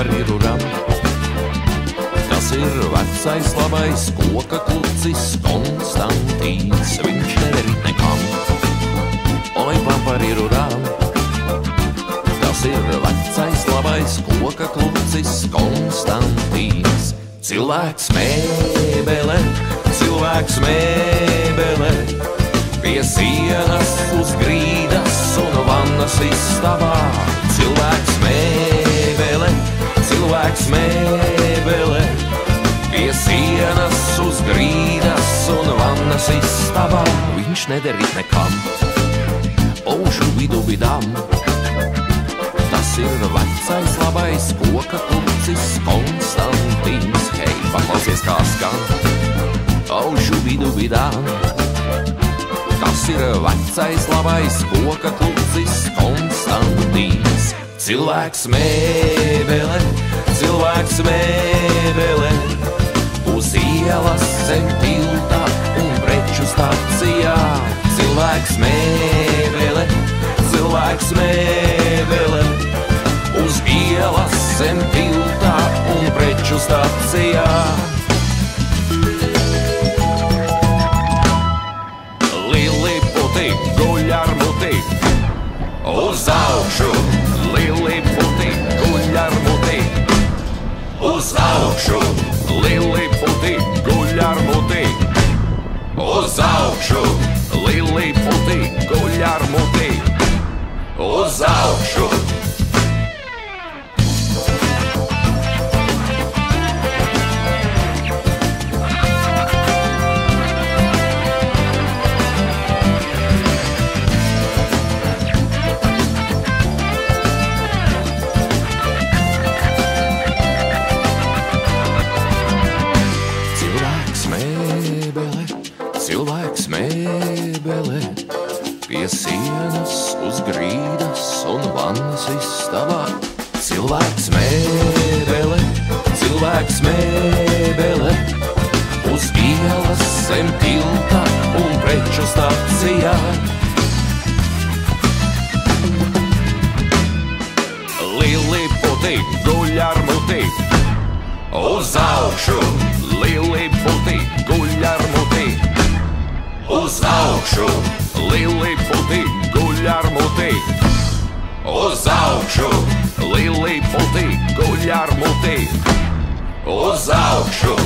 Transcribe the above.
pampariruram. Tas ir vecais labais koka klucis Konstantīns, viņš nedarīt nekam. Oi, pampariruram. Tas ir vecais labais koka klucis Konstantīns. Cilvēks mēbele, cilvēks mēbele, pie sienas uz grīdas un vannas istabā. Cilvēks mēbele, cilvēks mēbele, pie sienas uz grīdas un vannas istabā. Viņš nederīt nekam, aušu vidu vidām. Tas ir vecais labais koka klucis Konstantīns. Hei, paklausies kā skan, aušu vidu vidām. Tas ir vecais labais koka klucis Konstantīns. Cilvēks mēbele, cilvēks mēbele, uz ielas zem tilta un preču stacijā. Cilvēks mēbele, cilvēks mēbele, uz ielas zem tilta un preču stacijā. Liliputi guļ ar muti uz augšu. Liliputi guļ ar muti uz augšu. Liliputi guļ ar muti uz augšu. Liliputi guļ ar muti uz augšu. Cilvēks mēbele, pie sienas uz grīdas un vannas istabā. Cilvēks mēbele, cilvēks mēbele, uz ielas zem tilta un preču stacijā. Liliputi guļ ar muti uz augšu. Liliputi guļ ar muti uz augšu. Liliputi guļ ar muti uz augšu. Liliputi guļ ar muti uz augšu.